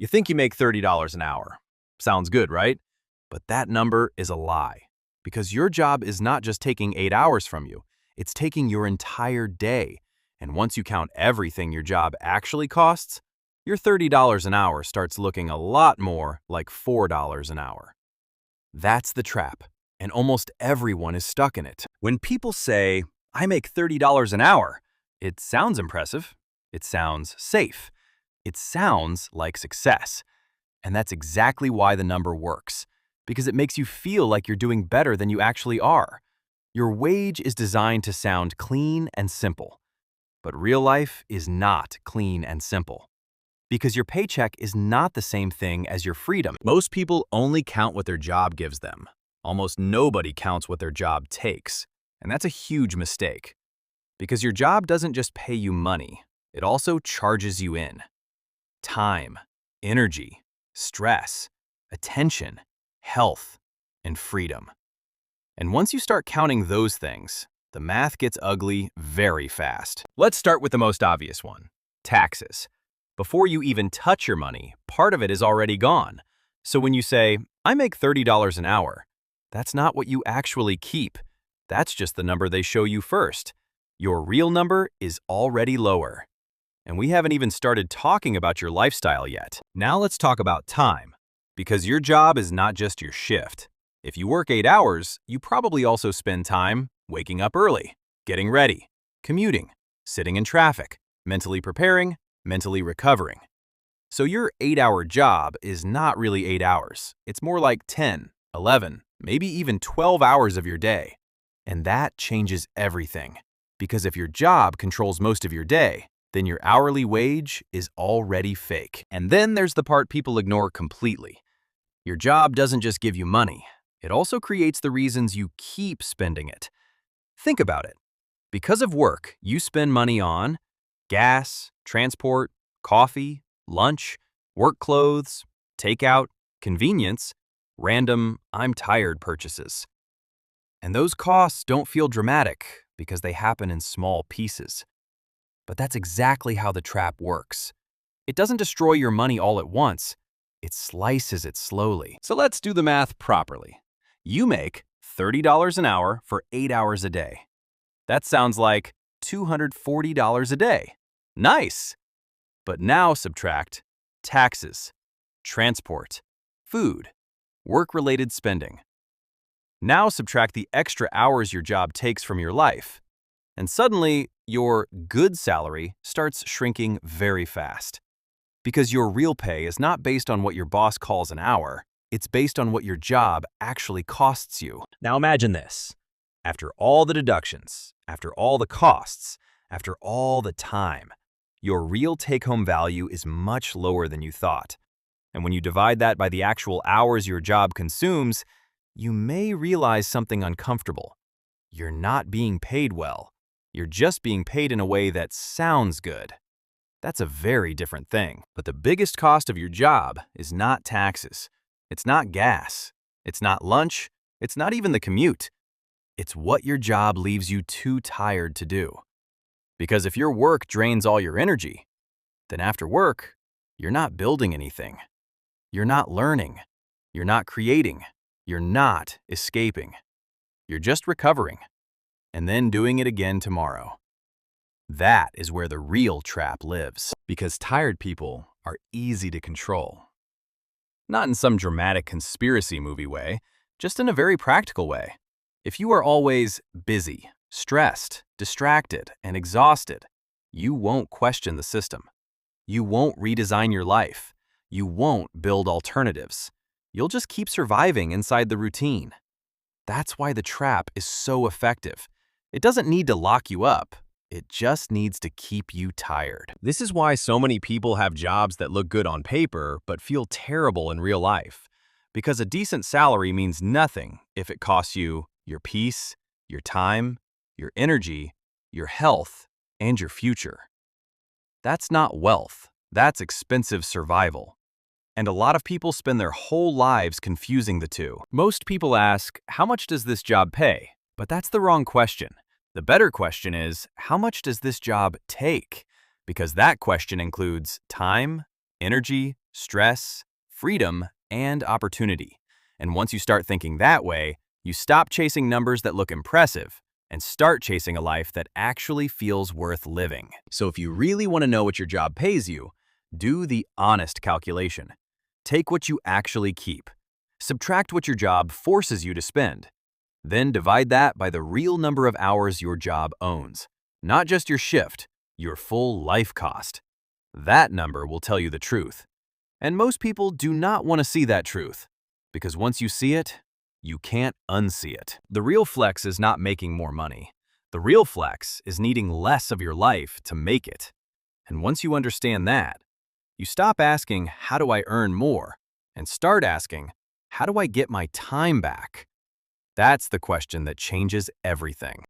You think you make $30 an hour. Sounds good, right? But that number is a lie. Because your job is not just taking 8 hours from you, it's taking your entire day. And once you count everything your job actually costs, your $30 an hour starts looking a lot more like $4 an hour. That's the trap, and almost everyone is stuck in it. When people say, "I make $30 an hour," it sounds impressive. It sounds safe. It sounds like success. And that's exactly why the number works, because it makes you feel like you're doing better than you actually are. Your wage is designed to sound clean and simple. But real life is not clean and simple. Because your paycheck is not the same thing as your freedom. Most people only count what their job gives them. Almost nobody counts what their job takes. And that's a huge mistake. Because your job doesn't just pay you money, it also charges you in. Time, energy, stress, attention, health, and freedom. And once you start counting those things, the math gets ugly very fast. Let's start with the most obvious one, taxes. Before you even touch your money, part of it is already gone. So when you say, "I make $30 an hour," that's not what you actually keep. That's just the number they show you first. Your real number is already lower. And we haven't even started talking about your lifestyle yet. Now let's talk about time, because your job is not just your shift. If you work 8 hours, you probably also spend time waking up early, getting ready, commuting, sitting in traffic, mentally preparing, mentally recovering. So your 8-hour job is not really 8 hours. It's more like 10, 11, maybe even 12 hours of your day. And that changes everything. Because if your job controls most of your day, then your hourly wage is already fake. And then there's the part people ignore completely. Your job doesn't just give you money. It also creates the reasons you keep spending it. Think about it. Because of work, you spend money on gas, transport, coffee, lunch, work clothes, takeout, convenience, random "I'm tired" purchases. And those costs don't feel dramatic because they happen in small pieces. But that's exactly how the trap works. It doesn't destroy your money all at once. It slices it slowly. So let's do the math properly. You make $30 an hour for 8 hours a day. That sounds like $240 a day. Nice! But now subtract taxes, transport, food, work-related spending. Now subtract the extra hours your job takes from your life. And suddenly, your good salary starts shrinking very fast. Because your real pay is not based on what your boss calls an hour, it's based on what your job actually costs you. Now imagine this. After all the deductions, after all the costs, after all the time, your real take-home value is much lower than you thought. And when you divide that by the actual hours your job consumes, you may realize something uncomfortable. You're not being paid well. You're just being paid in a way that sounds good. That's a very different thing. But the biggest cost of your job is not taxes. It's not gas. It's not lunch. It's not even the commute. It's what your job leaves you too tired to do. Because if your work drains all your energy, then after work, you're not building anything. You're not learning. You're not creating. You're not escaping. You're just recovering, and then doing it again tomorrow. That is where the real trap lives. Because tired people are easy to control. Not in some dramatic conspiracy movie way, just in a very practical way. If you are always busy, stressed, distracted, and exhausted, you won't question the system. You won't redesign your life. You won't build alternatives. You'll just keep surviving inside the routine. That's why the trap is so effective. It doesn't need to lock you up. It just needs to keep you tired. This is why so many people have jobs that look good on paper but feel terrible in real life. Because a decent salary means nothing if it costs you your peace, your time, your energy, your health, and your future. That's not wealth. That's expensive survival. And a lot of people spend their whole lives confusing the two. Most people ask, how much does this job pay? But that's the wrong question. The better question is, how much does this job take? Because that question includes time, energy, stress, freedom, and opportunity. And once you start thinking that way, you stop chasing numbers that look impressive and start chasing a life that actually feels worth living. So if you really want to know what your job pays you, do the honest calculation. Take what you actually keep. Subtract what your job forces you to spend. Then divide that by the real number of hours your job owns. Not just your shift, your full life cost. That number will tell you the truth. And most people do not want to see that truth, because once you see it, you can't unsee it. The real flex is not making more money. The real flex is needing less of your life to make it. And once you understand that, you stop asking, how do I earn more? And start asking, how do I get my time back? That's the question that changes everything.